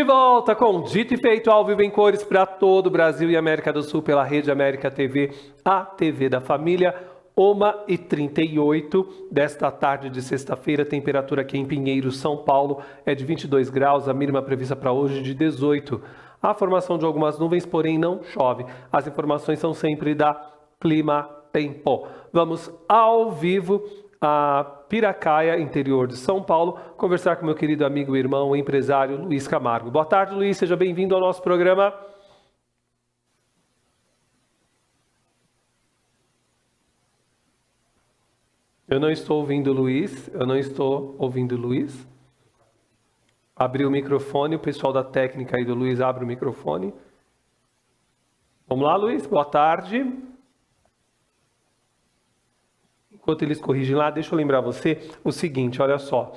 volta com Dito e Feito ao vivo em cores para todo o Brasil e América do Sul pela Rede América TV, a TV da família. 1h38 desta tarde de sexta-feira, temperatura aqui em Pinheiros, São Paulo, é de 22 graus, a mínima prevista para hoje de 18. A formação de algumas nuvens, porém não chove. As informações são sempre da Clima Tempo. Vamos ao vivo a Piracaia, interior de São Paulo, conversar com meu querido amigo e irmão, o empresário Luiz Camargo. Boa tarde, Luiz, seja bem-vindo ao nosso programa. Eu não estou ouvindo o Luiz, Abriu o microfone, o pessoal da técnica aí do Luiz abre o microfone. Vamos lá, Luiz, boa tarde. Enquanto eles corrigem lá, deixa eu lembrar você o seguinte, olha só.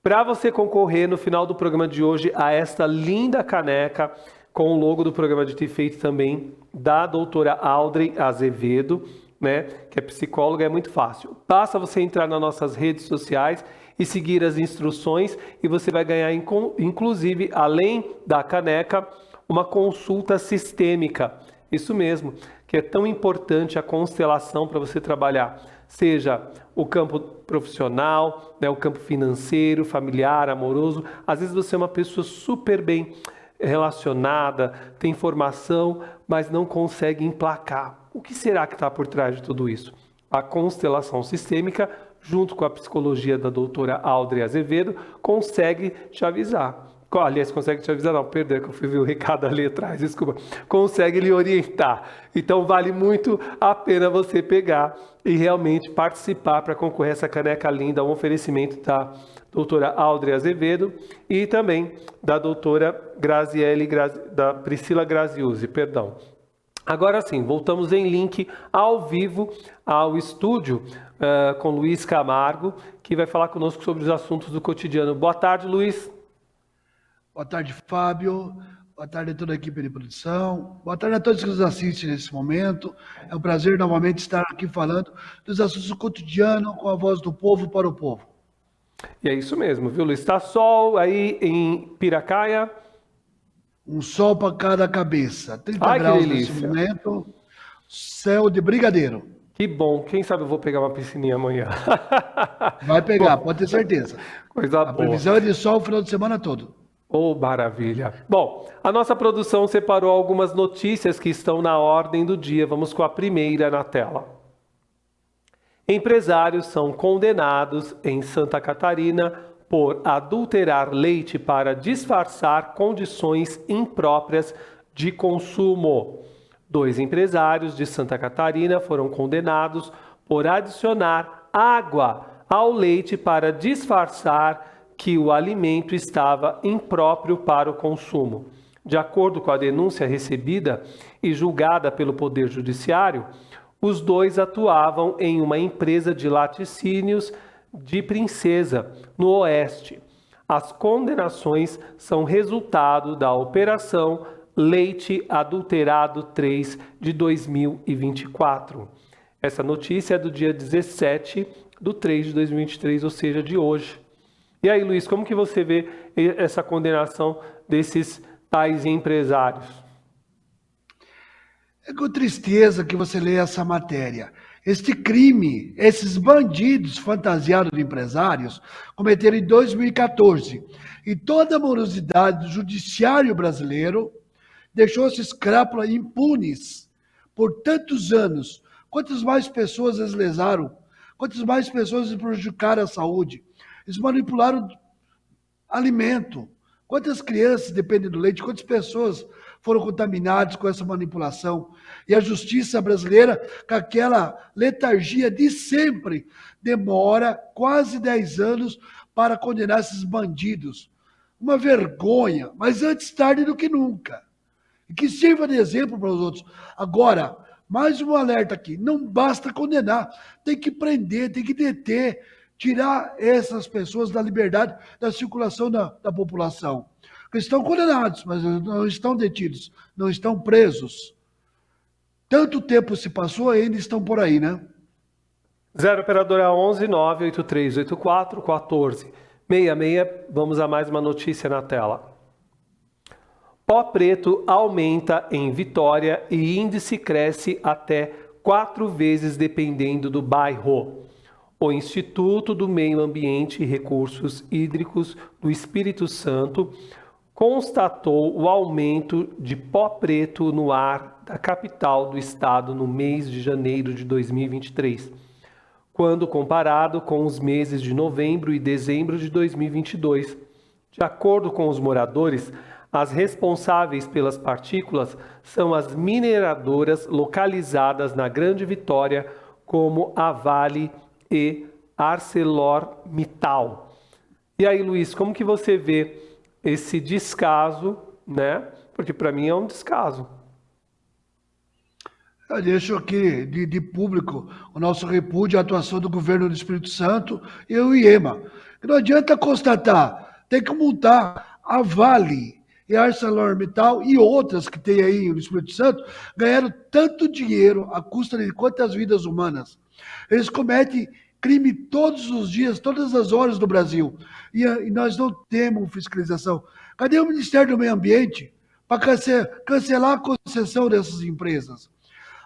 Para você concorrer no final do programa de hoje a esta linda caneca com o logo do programa de Dito e Feito também, da doutora Audrey Azevedo, né, que é psicóloga, é muito fácil. Basta você entrar nas nossas redes sociais e seguir as instruções e você vai ganhar, inclusive, além da caneca, uma consulta sistêmica. Isso mesmo, que é tão importante a constelação para você trabalhar, seja o campo profissional, né, o campo financeiro, familiar, amoroso. Às vezes você é uma pessoa super bem relacionada, tem formação, mas não consegue emplacar. O que será que está por trás de tudo isso? A constelação sistêmica, junto com a psicologia da doutora Audrey Azevedo, consegue te avisar. Aliás, consegue te avisar, não, perdão, que eu fui ver o recado ali atrás, desculpa. Consegue lhe orientar. Então, vale muito a pena você pegar e realmente participar para concorrer a essa caneca linda, um oferecimento da doutora Audrey Azevedo e também da doutora da Priscila Graziuzzi, perdão. Agora sim, voltamos em link ao vivo ao estúdio com Luiz Camargo, que vai falar conosco sobre os assuntos do cotidiano. Boa tarde, Luiz. Boa tarde, Fábio. Boa tarde a toda a equipe de produção. Boa tarde a todos que nos assistem nesse momento. É um prazer novamente estar aqui falando dos assuntos do cotidiano com a voz do povo para o povo. E é isso mesmo, viu, Luiz? Está sol aí em Piracaia? Um sol para cada cabeça. 30 graus nesse momento. Céu de brigadeiro. Que bom. Quem sabe eu vou pegar uma piscininha amanhã. Vai pegar, pode ter certeza. Coisa boa. A previsão é de sol o final de semana todo. Oh, maravilha. Bom, a nossa produção separou algumas notícias que estão na ordem do dia. Vamos com a primeira na tela. Empresários são condenados em Santa Catarina por adulterar leite para disfarçar condições impróprias de consumo. 2 empresários de Santa Catarina foram condenados por adicionar água ao leite para disfarçar que o alimento estava impróprio para o consumo. De acordo com a denúncia recebida e julgada pelo Poder Judiciário, os 2 atuavam em uma empresa de laticínios de Princesa, no Oeste. As condenações são resultado da Operação Leite Adulterado 3 de 2024. Essa notícia é do dia 17/3 de 2023, ou seja, de hoje. E aí, Luiz, como que você vê essa condenação desses tais empresários? É com tristeza que você lê essa matéria. Este crime, esses bandidos fantasiados de empresários, cometeram em 2014. E toda a morosidade do judiciário brasileiro deixou esses crápulas impunes por tantos anos. Quantas mais pessoas eles lesaram? Quantas mais pessoas eles prejudicaram a saúde? Eles manipularam alimento. Quantas crianças dependem do leite? Quantas pessoas foram contaminadas com essa manipulação? E a justiça brasileira, com aquela letargia de sempre, demora quase 10 anos para condenar esses bandidos. Uma vergonha, mas antes tarde do que nunca. E que sirva de exemplo para os outros. Agora, mais um alerta aqui, não basta condenar, tem que prender, tem que deter, tirar essas pessoas da liberdade, da circulação da população. Porque estão condenados, mas não estão detidos, não estão presos. Tanto tempo se passou, ainda estão por aí, né? 0 operadora 11 98384 1466. Vamos a mais uma notícia na tela. Pó Preto aumenta em Vitória e índice cresce até 4 vezes dependendo do bairro. O Instituto do Meio Ambiente e Recursos Hídricos do Espírito Santo constatou o aumento de pó preto no ar da capital do estado no mês de janeiro de 2023, quando comparado com os meses de novembro e dezembro de 2022. De acordo com os moradores, as responsáveis pelas partículas são as mineradoras localizadas na Grande Vitória, como a Vale e ArcelorMittal. E aí, Luiz, como que você vê esse descaso, né? Porque para mim é um descaso. Eu deixo aqui de público o nosso repúdio à atuação do governo do Espírito Santo e o IEMA. Não adianta constatar, tem que multar a Vale e a ArcelorMittal e outras que tem aí no Espírito Santo, ganharam tanto dinheiro à custa de quantas vidas humanas. Eles cometem crime todos os dias, todas as horas no Brasil. E nós não temos fiscalização. Cadê o Ministério do Meio Ambiente para cancelar a concessão dessas empresas?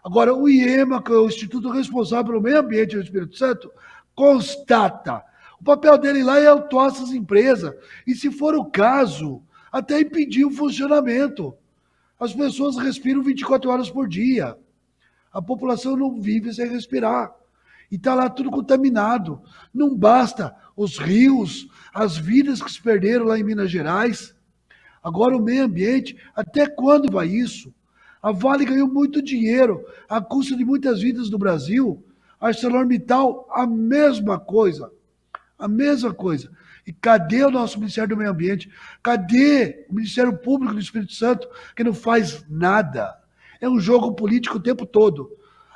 Agora, o IEMA, que é o Instituto responsável pelo meio ambiente do Espírito Santo, constata. O papel dele lá é autuar essas empresas. E, se for o caso, até impedir o funcionamento. As pessoas respiram 24 horas por dia. A população não vive sem respirar. E está lá tudo contaminado. Não basta os rios, as vidas que se perderam lá em Minas Gerais. Agora o meio ambiente, até quando vai isso? A Vale ganhou muito dinheiro à custa de muitas vidas do Brasil. A ArcelorMittal, a mesma coisa. A mesma coisa. E cadê o nosso Ministério do Meio Ambiente? Cadê o Ministério Público do Espírito Santo, que não faz nada? É um jogo político o tempo todo.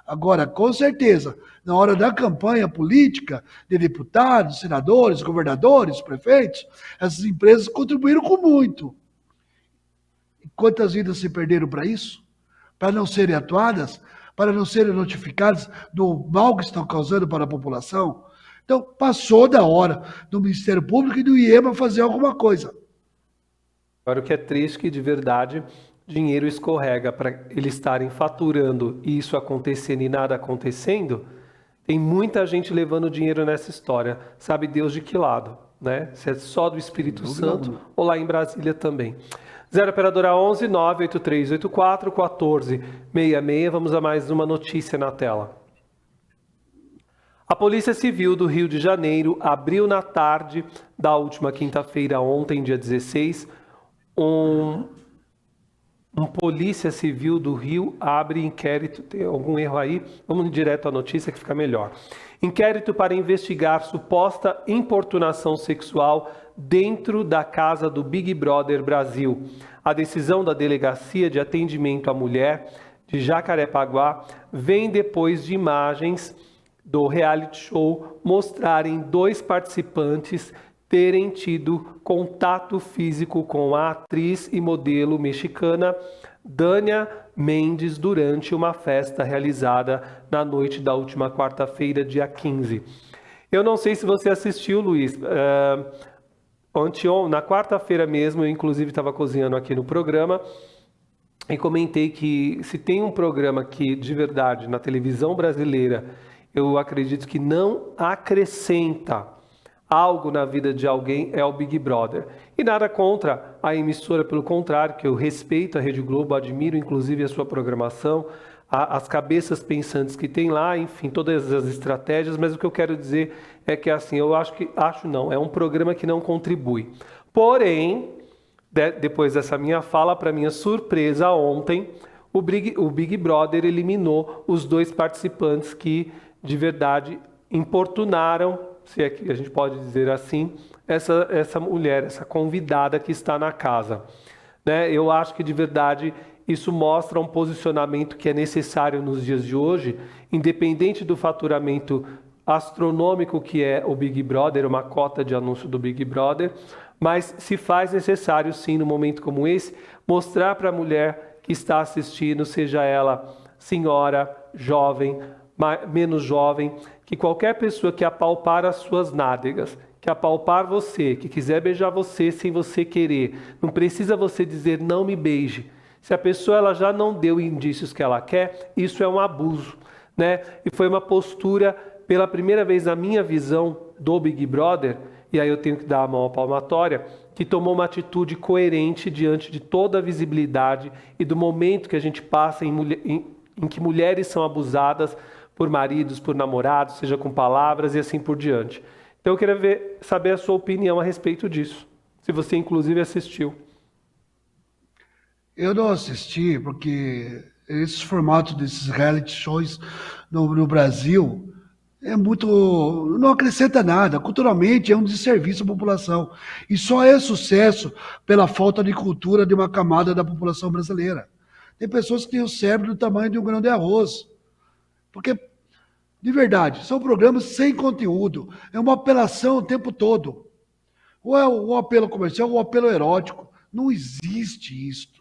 Agora, com certeza, na hora da campanha política de deputados, senadores, governadores, prefeitos, essas empresas contribuíram com muito. E quantas vidas se perderam para isso? Para não serem atuadas, para não serem notificadas do mal que estão causando para a população? Então, passou da hora do Ministério Público e do IEMA fazer alguma coisa. Agora, o que é triste é que, de verdade, dinheiro escorrega para eles estarem faturando e isso acontecendo e nada acontecendo. Tem muita gente levando dinheiro nessa história. Sabe Deus de que lado, né? Se é só do Espírito Santo ou lá em Brasília também. 0 operadora 11 98384 1466. Vamos a mais uma notícia na tela. A Polícia Civil do Rio de Janeiro abriu na tarde da última quinta-feira, ontem, dia 16, um Polícia Civil do Rio abre inquérito, tem algum erro aí? Vamos direto à notícia que fica melhor. Inquérito para investigar suposta importunação sexual dentro da casa do Big Brother Brasil. A decisão da Delegacia de Atendimento à Mulher de Jacarepaguá vem depois de imagens do reality show mostrarem 2 participantes terem tido contato físico com a atriz e modelo mexicana Dania Mendes durante uma festa realizada na noite da última quarta-feira, dia 15. Eu não sei se você assistiu, Luiz. Na quarta-feira mesmo, eu inclusive estava cozinhando aqui no programa e comentei que se tem um programa que, de verdade, na televisão brasileira, eu acredito que não acrescenta algo na vida de alguém, é o Big Brother. E nada contra a emissora, pelo contrário, que eu respeito a Rede Globo, admiro inclusive a sua programação, as cabeças pensantes que tem lá, enfim, todas as estratégias, mas o que eu quero dizer é que assim, é um programa que não contribui. Porém, depois dessa minha fala, para minha surpresa, ontem, o Big Brother eliminou os 2 participantes que, de verdade, importunaram, se é que a gente pode dizer assim, essa mulher, essa convidada que está na casa. Né? Eu acho que, de verdade, isso mostra um posicionamento que é necessário nos dias de hoje, independente do faturamento astronômico que é o Big Brother, uma cota de anúncio do Big Brother, mas se faz necessário, sim, num momento como esse, mostrar para a mulher que está assistindo, seja ela senhora, jovem, menos jovem, que qualquer pessoa que apalpar as suas nádegas, que apalpar você, que quiser beijar você sem você querer, não precisa você dizer não me beije. Se a pessoa ela já não deu indícios que ela quer, isso é um abuso, né? E foi uma postura, pela primeira vez na minha visão do Big Brother, e aí eu tenho que dar a mão à palmatória, que tomou uma atitude coerente diante de toda a visibilidade e do momento que a gente passa em que mulheres são abusadas por maridos, por namorados, seja com palavras e assim por diante. Então eu queria saber a sua opinião a respeito disso, se você inclusive assistiu. Eu não assisti porque esses formatos desses reality shows no Brasil é muito, não acrescenta nada. Culturalmente é um desserviço à população. E só é sucesso pela falta de cultura de uma camada da população brasileira. Tem pessoas que têm o cérebro do tamanho de um grão de arroz. Porque, de verdade, são programas sem conteúdo. É uma apelação o tempo todo. Ou é um apelo comercial ou um apelo erótico. Não existe isso.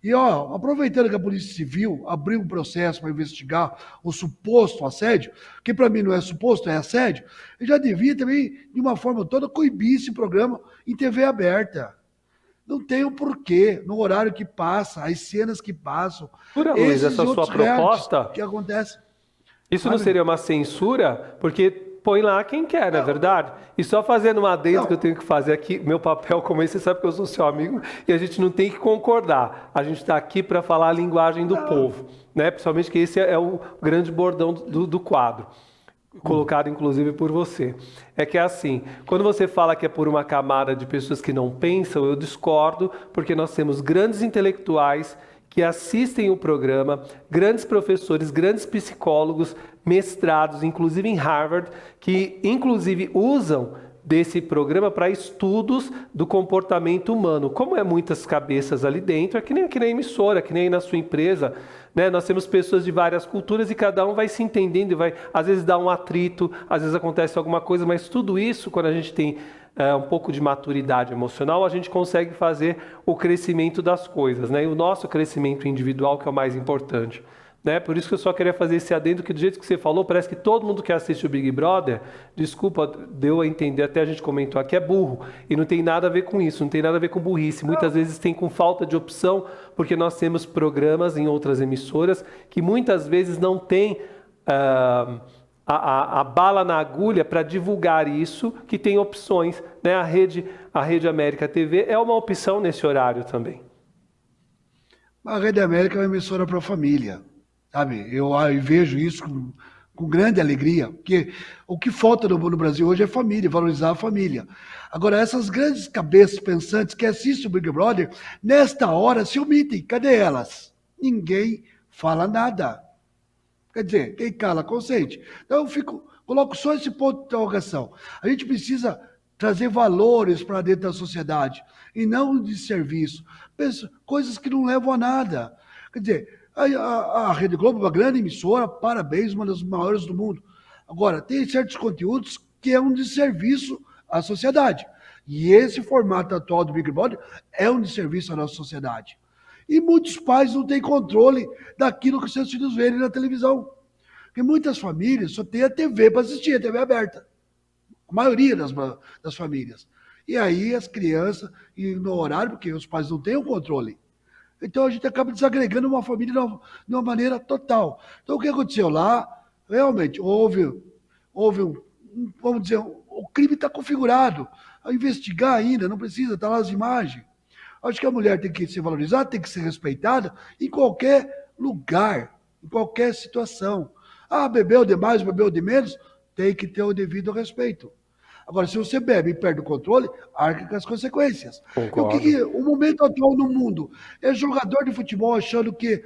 E, ó, aproveitando que a Polícia Civil abriu um processo para investigar o suposto assédio, que para mim não é suposto, é assédio, eu já devia também, de uma forma toda, coibir esse programa em TV aberta. Não tem o porquê, no horário que passa, as cenas que passam, Pura Luiz, esses essa sua outros realities proposta, que acontecem, isso não sabe? seria uma censura? Porque põe lá quem quer, não é verdade? E só fazendo um adendo que eu Não, tenho que fazer aqui, meu papel como esse, você sabe que eu sou seu amigo e a gente não tem que concordar. A gente está aqui para falar a linguagem do povo, né? Principalmente que esse é o grande bordão do quadro, colocado inclusive por você. É que é assim, quando você fala que é por uma camada de pessoas que não pensam, eu discordo, porque nós temos grandes intelectuais que assistem o programa, grandes professores, grandes psicólogos, mestrados, inclusive em Harvard, que inclusive usam desse programa para estudos do comportamento humano. Como é muitas cabeças ali dentro, é que nem aqui na emissora, que nem na sua empresa, né? Nós temos pessoas de várias culturas e cada um vai se entendendo e vai, às vezes dá um atrito, às vezes acontece alguma coisa, mas tudo isso, quando a gente tem um pouco de maturidade emocional, a gente consegue fazer o crescimento das coisas, né? E o nosso crescimento individual que é o mais importante, né? Por isso que eu só queria fazer esse adendo, que do jeito que você falou, parece que todo mundo que assiste o Big Brother, desculpa, deu a entender, até a gente comentou aqui, é burro. E não tem nada a ver com isso, não tem nada a ver com burrice. Muitas vezes tem com falta de opção, porque nós temos programas em outras emissoras que muitas vezes não tem a bala na agulha para divulgar isso, que tem opções, né? A Rede América TV é uma opção nesse horário também. a Rede América é uma emissora para a família, sabe? Eu vejo isso com grande alegria, porque o que falta no Brasil hoje é família, valorizar a família. Agora, essas grandes cabeças pensantes que assistem o Big Brother, nesta hora se omitem. Cadê elas? Ninguém fala nada. Quer dizer, quem cala consente. Então coloco só esse ponto de interrogação. A gente precisa trazer valores para dentro da sociedade e não de serviço. Coisas que não levam a nada. Quer dizer, a Rede Globo é uma grande emissora, parabéns, uma das maiores do mundo. Agora, tem certos conteúdos que é um desserviço à sociedade. E esse formato atual do Big Brother é um desserviço à nossa sociedade. E muitos pais não têm controle daquilo que seus filhos veem na televisão. Porque muitas famílias só têm a TV para assistir, a TV aberta. A maioria das famílias. E aí as crianças, e no horário, porque os pais não têm o controle. Então a gente acaba desagregando uma família de uma maneira total. Então o que aconteceu lá, realmente, houve vamos dizer, o crime está configurado. A investigar ainda, não precisa, está lá as imagens. Acho que a mulher tem que ser valorizada, tem que ser respeitada em qualquer lugar, em qualquer situação. Ah, bebeu demais, bebeu de menos, tem que ter o devido respeito. Agora, se você bebe e perde o controle, arca com as consequências. E Concordo. o momento atual no mundo é jogador de futebol achando que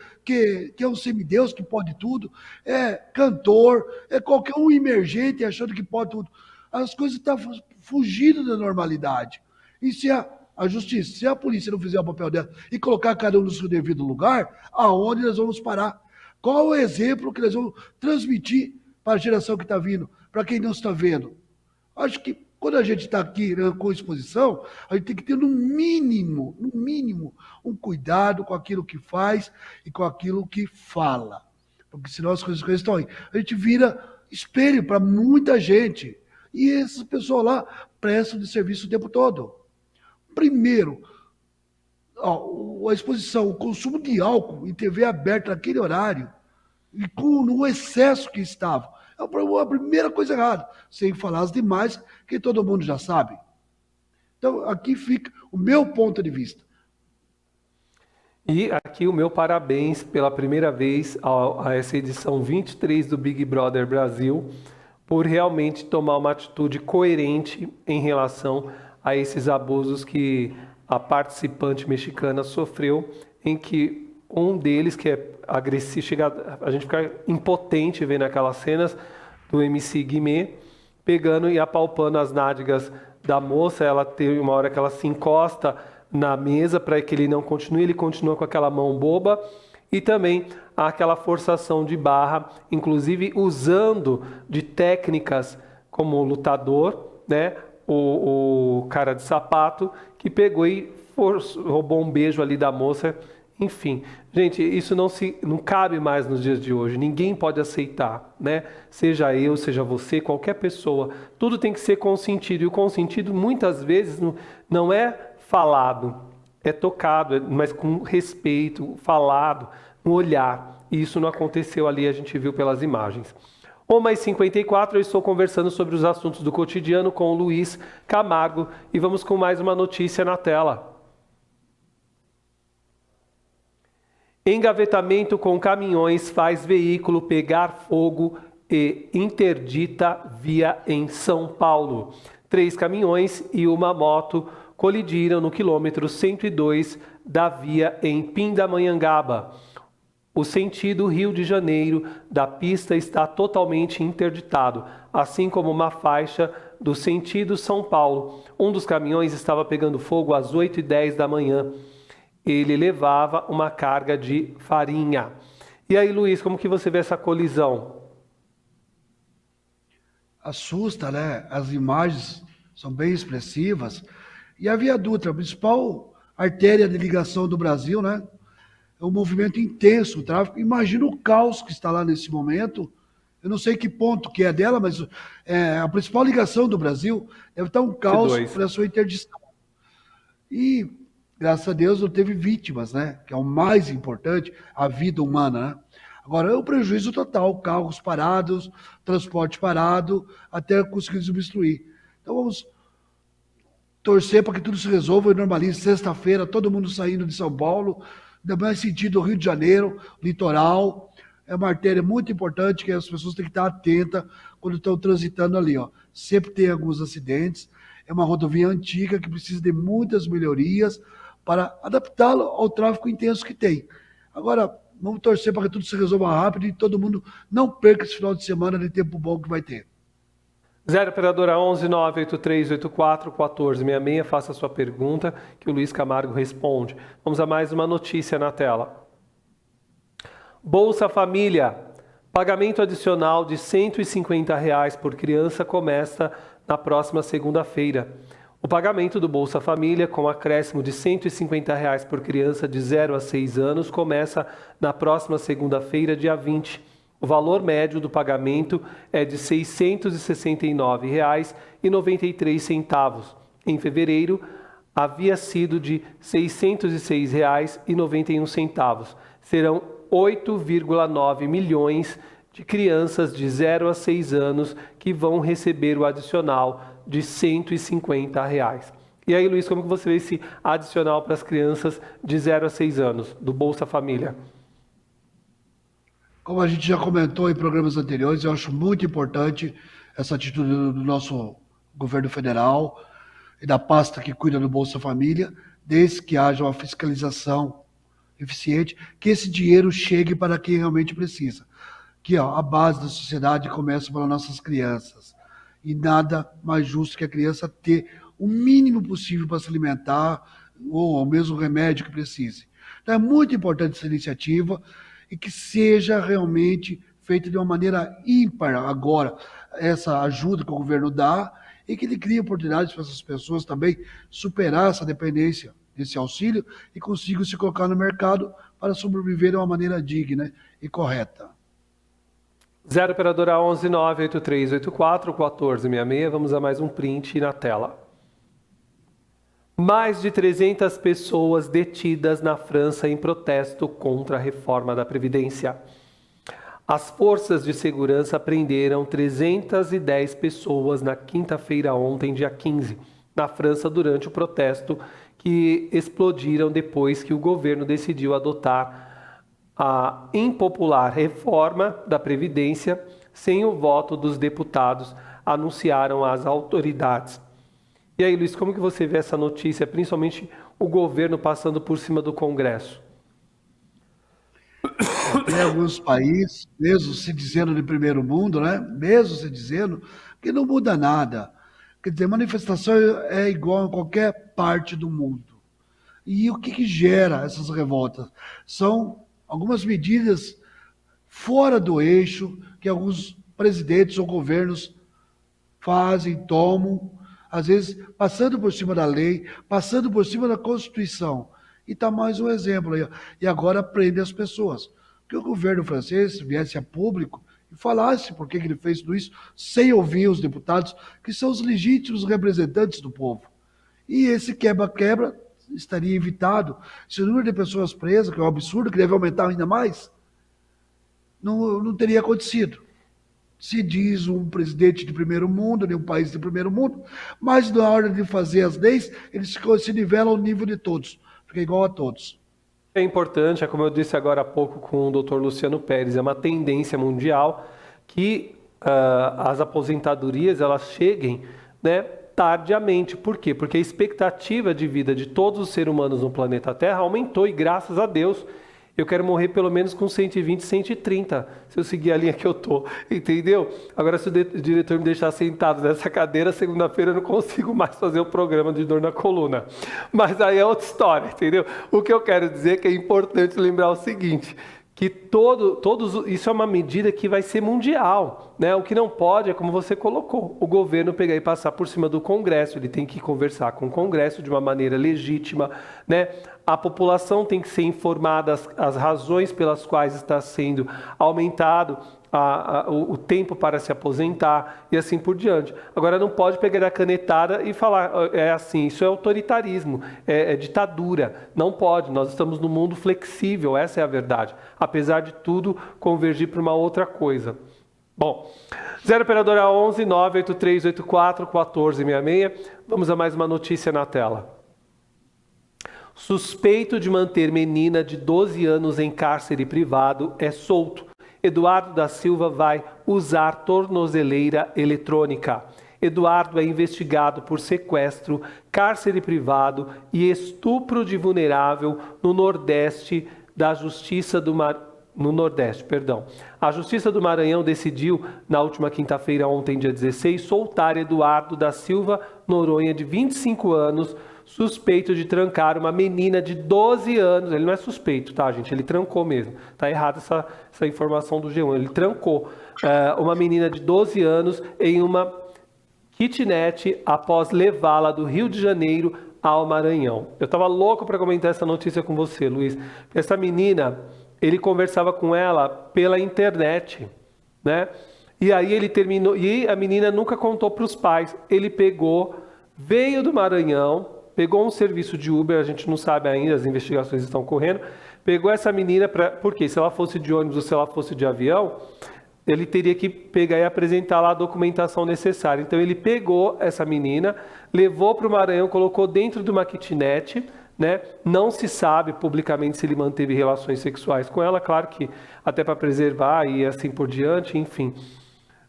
é um semideus, que pode tudo, é cantor, é qualquer um emergente achando que pode tudo. As coisas estão fugindo da normalidade. E se a justiça, se a polícia não fizer o papel dela e colocar cada um no seu devido lugar, aonde nós vamos parar? Qual o exemplo que nós vamos transmitir para a geração que está vindo, para quem não está vendo? Acho que quando a gente está aqui, né, com exposição, a gente tem que ter no mínimo, um cuidado com aquilo que faz e com aquilo que fala. porque senão as coisas estão aí. A gente vira espelho para muita gente. E essas pessoas lá prestam de serviço o tempo todo. Primeiro, a exposição, o consumo de álcool em TV aberta naquele horário, e no excesso que estava. É a primeira coisa errada, sem falar as demais, que todo mundo já sabe. Então, aqui fica o meu ponto de vista. E aqui o meu parabéns pela primeira vez a essa edição 23 do Big Brother Brasil, por realmente tomar uma atitude coerente em relação a esses abusos que a participante mexicana sofreu, em que um deles, que é agressivo, a gente fica impotente vendo aquelas cenas do MC Guimê, pegando e apalpando as nádegas da moça. Ela tem uma hora que ela se encosta na mesa para que ele não continue, ele continua com aquela mão boba, e também aquela forçação de barra, inclusive usando de técnicas como lutador, né? O cara de sapato que pegou e roubou um beijo ali da moça. Enfim, gente, isso não cabe mais nos dias de hoje. Ninguém pode aceitar, né? Seja eu, seja você, qualquer pessoa. Tudo tem que ser consentido. E o consentido, muitas vezes, não é falado, é tocado, mas com respeito, falado, no olhar. E isso não aconteceu ali, a gente viu pelas imagens. 1h54, eu estou conversando sobre os assuntos do cotidiano com o Luiz Camargo e vamos com mais uma notícia na tela. Engavetamento com caminhões faz veículo pegar fogo e interdita via em São Paulo. 3 caminhões e uma moto colidiram no quilômetro 102 da via em Pindamonhangaba. O sentido Rio de Janeiro da pista está totalmente interditado, assim como uma faixa do sentido São Paulo. Um dos caminhões estava pegando fogo às 8h10 da manhã. Ele levava uma carga de farinha. E aí, Luiz, como que você vê essa colisão? Assusta, né? As imagens são bem expressivas. E a Via Dutra, a principal artéria de ligação do Brasil, né? É um movimento intenso, o tráfego. Imagina o caos que está lá nesse momento. Eu não sei que ponto que é dela, mas a principal ligação do Brasil deve estar um caos para a sua interdição. E, graças a Deus, não teve vítimas, né? Que é o mais importante, a vida humana, né? Agora, é um prejuízo total, carros parados, transporte parado, até conseguir desobstruir. Então, vamos torcer para que tudo se resolva e normalize. Sexta-feira, todo mundo saindo de São Paulo, ainda mais sentido Rio de Janeiro, litoral. É uma artéria muito importante que as pessoas têm que estar atentas quando estão transitando ali. Ó. Sempre tem alguns acidentes. É uma rodovia antiga que precisa de muitas melhorias para adaptá-la ao tráfego intenso que tem. Agora, vamos torcer para que tudo se resolva rápido e todo mundo não perca esse final de semana de tempo bom que vai ter. 0 operadora 11 98384 1466, faça a sua pergunta que o Luiz Camargo responde. Vamos a mais uma notícia na tela. Bolsa Família. Pagamento adicional de R$ 150 por criança começa na próxima segunda-feira. O pagamento do Bolsa Família, com acréscimo de R$ 150 por criança de 0 a 6 anos, começa na próxima segunda-feira, dia 20. O valor médio do pagamento é de R$ 669,93. Em fevereiro, havia sido de R$ 606,91. Serão 8,9 milhões de crianças de 0 a 6 anos que vão receber o adicional de R$ 150. E aí, Luiz, como que você vê esse adicional para as crianças de 0 a 6 anos, do Bolsa Família? Como a gente já comentou em programas anteriores, eu acho muito importante essa atitude do nosso governo federal e da pasta que cuida do Bolsa Família, desde que haja uma fiscalização eficiente, que esse dinheiro chegue para quem realmente precisa. Que a base da sociedade começa pelas nossas crianças. E nada mais justo que a criança ter o mínimo possível para se alimentar ou o mesmo remédio que precise. Então é muito importante essa iniciativa e que seja realmente feita de uma maneira ímpar agora, essa ajuda que o governo dá, e que ele crie oportunidades para essas pessoas também superar essa dependência desse auxílio e consigam se colocar no mercado para sobreviver de uma maneira digna e correta. 0 operadora 11 98384 1466. Vamos a mais um print na tela. Mais de 300 pessoas detidas na França em protesto contra a reforma da Previdência. As forças de segurança prenderam 310 pessoas na quinta-feira ontem, dia 15, na França, durante o protesto que explodiram depois que o governo decidiu adotar a impopular reforma da Previdência sem o voto dos deputados, anunciaram as autoridades. E aí, Luiz, como que você vê essa notícia, principalmente o governo passando por cima do Congresso? Tem alguns países, mesmo se dizendo de primeiro mundo, né? Mesmo se dizendo que não muda nada. Quer dizer, manifestação é igual em qualquer parte do mundo. E o que gera essas revoltas? São algumas medidas fora do eixo que alguns presidentes ou governos fazem, tomam, às vezes passando por cima da lei, passando por cima da Constituição. E está mais um exemplo aí. E agora prende as pessoas. Que o governo francês viesse a público e falasse por que ele fez tudo isso, sem ouvir os deputados, que são os legítimos representantes do povo. E esse quebra-quebra estaria evitado se o número de pessoas presas, que é um absurdo, que deve aumentar ainda mais, não teria acontecido. Se diz um presidente de primeiro mundo, de um país de primeiro mundo, mas na hora de fazer as leis, eles se nivelam ao nível de todos, fica igual a todos. É importante, é como eu disse agora há pouco com o Dr. Luciano Pérez, é uma tendência mundial que as aposentadorias elas cheguem, né, tardiamente. Por quê? Porque a expectativa de vida de todos os seres humanos no planeta Terra aumentou e, graças a Deus, eu quero morrer pelo menos com 120, 130, se eu seguir a linha que eu tô, entendeu? Agora, se o diretor me deixar sentado nessa cadeira, segunda-feira eu não consigo mais fazer o programa de dor na coluna. Mas aí é outra história, entendeu? O que eu quero dizer é que é importante lembrar o seguinte, que isso é uma medida que vai ser mundial, né? O que não pode é, como você colocou, o governo pegar e passar por cima do Congresso, ele tem que conversar com o Congresso de uma maneira legítima, né? A população tem que ser informada as razões pelas quais está sendo aumentado o tempo para se aposentar e assim por diante. Agora, não pode pegar a canetada e falar, é assim, isso é autoritarismo, é ditadura. Não pode, nós estamos num mundo flexível, essa é a verdade. Apesar de tudo, convergir para uma outra coisa. Bom, 0 operadora 11 98384 1466. Vamos a mais uma notícia na tela. Suspeito de manter menina de 12 anos em cárcere privado é solto. Eduardo da Silva vai usar tornozeleira eletrônica. Eduardo é investigado por sequestro, cárcere privado e estupro de vulnerável no Nordeste da Justiça do A Justiça do Maranhão decidiu, na última quinta-feira, ontem, dia 16, soltar Eduardo da Silva Noronha, de 25 anos, suspeito de trancar uma menina de 12 anos. Ele não é suspeito, tá, gente? Ele trancou mesmo. Tá errada essa informação do G1. Ele trancou uma menina de 12 anos em uma kitnet após levá-la do Rio de Janeiro ao Maranhão. Eu estava louco para comentar essa notícia com você, Luiz. Essa menina, ele conversava com ela pela internet, né? E aí ele terminou, e a menina nunca contou para os pais. Ele veio do Maranhão, pegou um serviço de Uber, a gente não sabe ainda, as investigações estão correndo, pegou essa menina, porque se ela fosse de ônibus ou se ela fosse de avião, ele teria que pegar e apresentar lá a documentação necessária. Então ele pegou essa menina, levou para o Maranhão, colocou dentro de uma kitnet, né? Não se sabe publicamente se ele manteve relações sexuais com ela, claro que até para preservar e assim por diante, enfim,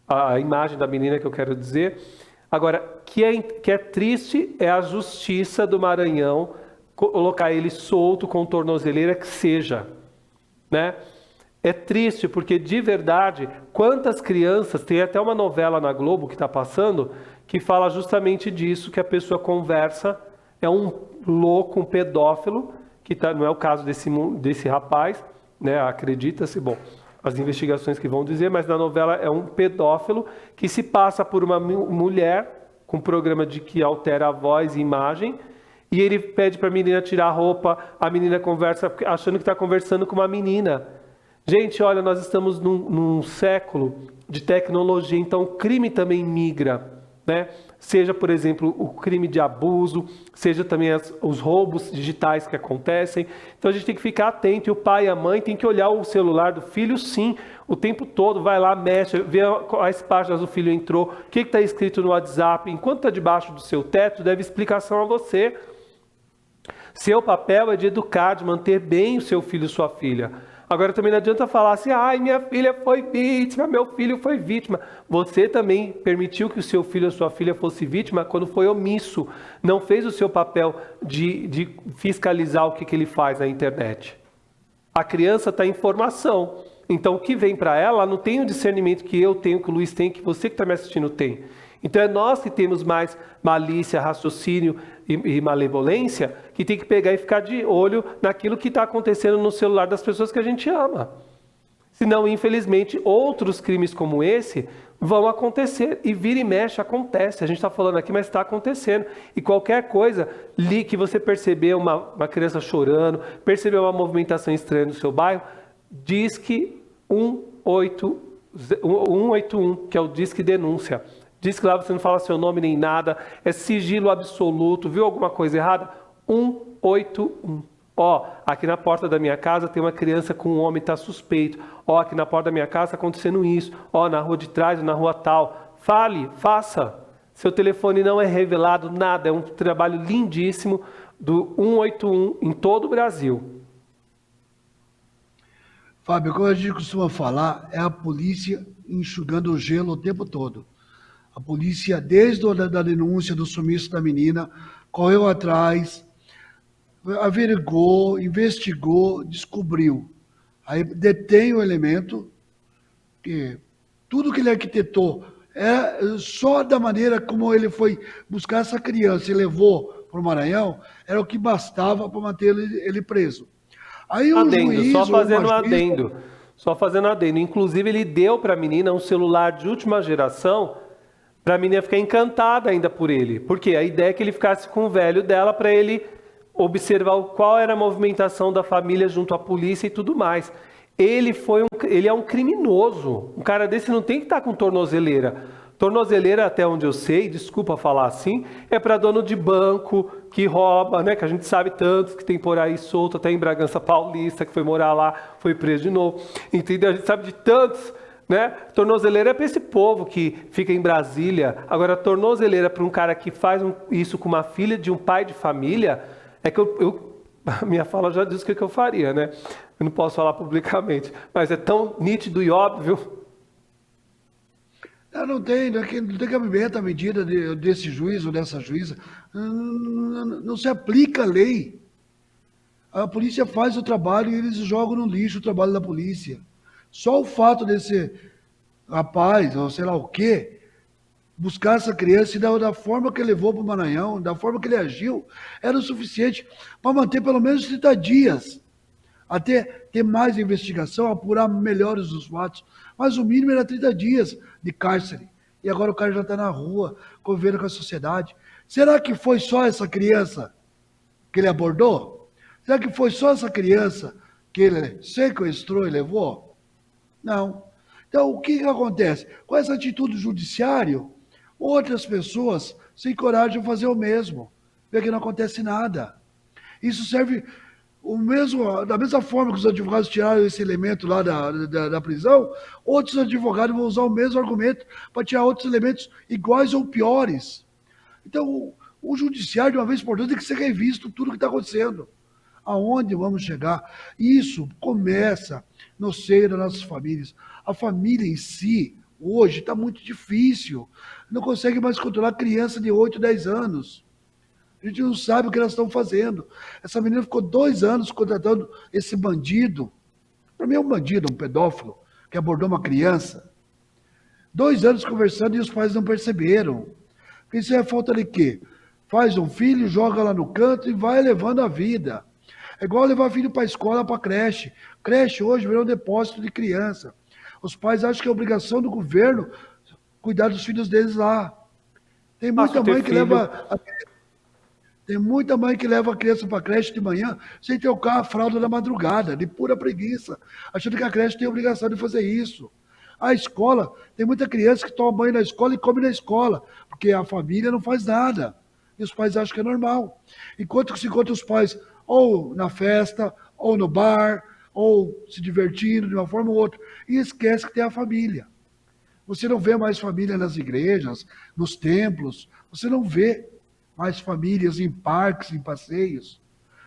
a imagem da menina que eu quero dizer. Agora, que é triste é a Justiça do Maranhão colocar ele solto com tornozeleira que seja, né? É triste porque, de verdade, quantas crianças, tem até uma novela na Globo que está passando, que fala justamente disso, que a pessoa conversa, é um louco, um pedófilo, que não é o caso desse rapaz, né? Acredita-se, bom, as investigações que vão dizer, mas na novela é um pedófilo que se passa por uma mulher com programa de que altera a voz e imagem, e ele pede para a menina tirar a roupa, a menina conversa achando que está conversando com uma menina. Gente, olha, nós estamos num século de tecnologia, então o crime também migra, né? Seja, por exemplo, o crime de abuso, seja também os roubos digitais que acontecem. Então a gente tem que ficar atento e o pai e a mãe tem que olhar o celular do filho, sim, o tempo todo, vai lá, mexe, vê quais páginas o filho entrou, o que está escrito no WhatsApp. Enquanto está debaixo do seu teto, deve explicação a você. Seu papel é de educar, de manter bem o seu filho e sua filha. Agora também não adianta falar assim, ai, minha filha foi vítima, meu filho foi vítima. Você também permitiu que o seu filho ou sua filha fosse vítima quando foi omisso, não fez o seu papel de fiscalizar o que ele faz na internet. A criança está em formação, então o que vem para ela não tem o discernimento que eu tenho, que o Luiz tem, que você que está me assistindo tem. Então é nós que temos mais malícia, raciocínio e malevolência, que tem que pegar e ficar de olho naquilo que está acontecendo no celular das pessoas que a gente ama. Senão, infelizmente, outros crimes como esse vão acontecer. E vira e mexe acontece. A gente está falando aqui, mas está acontecendo. E qualquer coisa que você perceber uma criança chorando, perceber uma movimentação estranha no seu bairro, Disque 181, que é o Disque Denúncia. Diz que lá você não fala seu nome nem nada, é sigilo absoluto, viu alguma coisa errada? 181. Ó, aqui na porta da minha casa tem uma criança com um homem, está suspeito. Ó, aqui na porta da minha casa está acontecendo isso. Ó, na rua de trás, na rua tal. Fale, faça. Seu telefone não é revelado, nada. É um trabalho lindíssimo do 181 em todo o Brasil. Fábio, como a gente costuma falar, é a polícia enxugando o gelo o tempo todo. A polícia, desde a da denúncia do sumiço da menina, correu atrás, averigou, investigou, descobriu. Aí detém o elemento, que tudo que ele arquitetou é só da maneira como ele foi buscar essa criança e levou para o Maranhão, era o que bastava para manter ele preso. Aí o Adendo, juiz só ou uma fazendo um juíza... adendo. Só fazendo um adendo. Inclusive, ele deu para a menina um celular de última geração para a menina ficar encantada ainda por ele. Porque a ideia é que ele ficasse com o velho dela para ele observar qual era a movimentação da família junto à polícia e tudo mais. Ele é um criminoso. Um cara desse não tem que estar com tornozeleira. Tornozeleira, até onde eu sei, desculpa falar assim, é para dono de banco que rouba, né? Que a gente sabe tantos que tem por aí solto, até em Bragança Paulista, que foi morar lá, foi preso de novo. Entendeu? A gente sabe de tantos, né? Tornozeleira é para esse povo que fica em Brasília. Agora, tornozeleira para um cara que faz isso com uma filha de um pai de família, é que a minha fala já diz o que eu faria, né? Eu não posso falar publicamente, mas é tão nítido e óbvio. Não tem cabimento a medida desse juiz ou dessa juíza. Não se aplica a lei. A polícia faz o trabalho e eles jogam no lixo o trabalho da polícia. Só o fato desse rapaz, ou sei lá o quê, buscar essa criança e da forma que ele levou para o Maranhão, da forma que ele agiu, era o suficiente para manter pelo menos 30 dias. Até ter mais investigação, apurar melhores os fatos. Mas o mínimo era 30 dias de cárcere. E agora o cara já está na rua, convivendo com a sociedade. Será que foi só essa criança que ele abordou? Será que foi só essa criança que ele sequestrou e levou? Não. Então, o que acontece? Com essa atitude do judiciário, outras pessoas se encorajam a fazer o mesmo. Vê que não acontece nada. Isso serve... da mesma forma que os advogados tiraram esse elemento lá da prisão, outros advogados vão usar o mesmo argumento para tirar outros elementos iguais ou piores. Então, o judiciário, de uma vez por todas, tem que ser revisto tudo o que está acontecendo. Aonde vamos chegar? Isso começa no seio das nossas famílias. A família em si, hoje, está muito difícil. Não consegue mais controlar criança de 8, 10 anos. A gente não sabe o que elas estão fazendo. Essa menina ficou 2 anos contratando esse bandido. Para mim é um bandido, um pedófilo, que abordou uma criança. 2 anos conversando e os pais não perceberam. Isso é falta de quê? Faz um filho, joga lá no canto e vai levando a vida. É igual levar filho para a escola, para a creche. Creche hoje virou um depósito de criança. Os pais acham que é obrigação do governo cuidar dos filhos deles lá. Tem muita mãe que leva... Tem muita mãe que leva a criança para a creche de manhã sem trocar a fralda da madrugada, de pura preguiça, achando que a creche tem a obrigação de fazer isso. A escola, tem muita criança que toma banho na escola e come na escola, porque a família não faz nada. E os pais acham que é normal. Enquanto que se encontra os pais ou na festa, ou no bar, ou se divertindo de uma forma ou outra, e esquece que tem a família. Você não vê mais família nas igrejas, nos templos, você não vê mais famílias em parques, em passeios.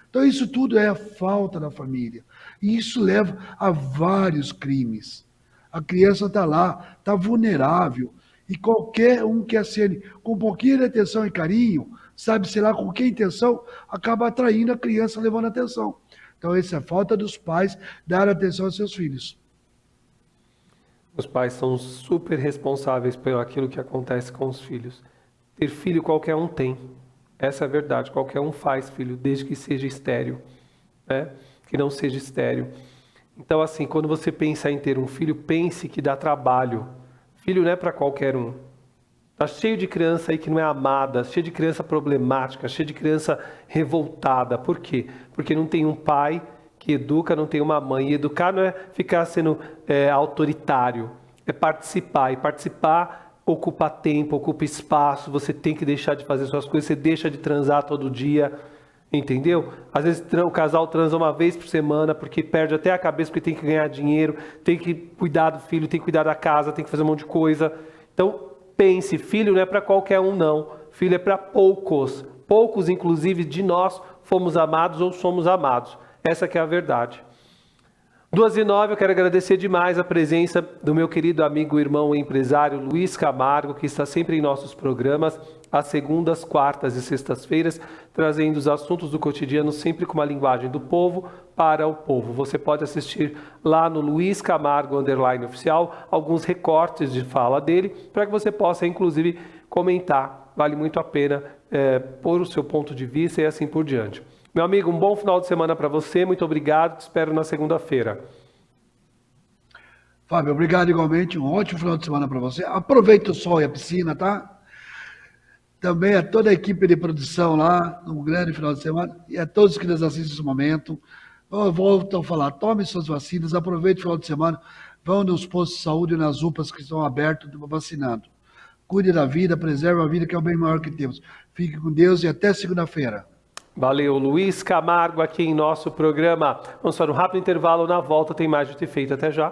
Então isso tudo é a falta da família. E isso leva a vários crimes. A criança está lá, está vulnerável, e qualquer um que acene com um pouquinho de atenção e carinho, sabe-se lá com que intenção, acaba atraindo a criança, levando atenção. Então essa é a falta dos pais dar atenção aos seus filhos. Os pais são super responsáveis pelo aquilo que acontece com os filhos. Ter filho qualquer um tem. Essa é a verdade. Qualquer um faz filho, desde que seja estéril, né? Que não seja estéril. Então, assim, quando você pensa em ter um filho, pense que dá trabalho. Filho não é para qualquer um. Tá cheio de criança aí que não é amada, cheio de criança problemática, cheio de criança revoltada. Por quê? Porque não tem um pai que educa, não tem uma mãe. E educar não é ficar sendo autoritário, é participar. E participar ocupa tempo, ocupa espaço, você tem que deixar de fazer suas coisas, você deixa de transar todo dia, entendeu? Às vezes o casal transa uma vez por semana, porque perde até a cabeça, porque tem que ganhar dinheiro, tem que cuidar do filho, tem que cuidar da casa, tem que fazer um monte de coisa. Então, pense, filho não é para qualquer um, não. Filho é para poucos. Poucos, inclusive, de nós fomos amados ou somos amados. Essa que é a verdade. 2h09, eu quero agradecer demais a presença do meu querido amigo, irmão e empresário Luiz Camargo, que está sempre em nossos programas, às segundas, quartas e sextas-feiras, trazendo os assuntos do cotidiano sempre com uma linguagem do povo para o povo. Você pode assistir lá no Luiz Camargo _oficial alguns recortes de fala dele, para que você possa, inclusive, comentar. Vale muito a pena pôr o seu ponto de vista e assim por diante. Meu amigo, um bom final de semana para você. Muito obrigado. Te espero na segunda-feira. Fábio, obrigado igualmente. Um ótimo final de semana para você. Aproveita o sol e a piscina, tá? Também a toda a equipe de produção lá, um grande final de semana. E a todos que nos assistem nesse momento. Eu volto a falar, tome suas vacinas, aproveite o final de semana. Vão nos postos de saúde e nas UPAs que estão abertos vacinando. Cuide da vida, preserve a vida, que é o bem maior que temos. Fique com Deus e até segunda-feira. Valeu, Luiz Camargo aqui em nosso programa. Vamos para um rápido intervalo, na volta tem mais de ter feito. Até já.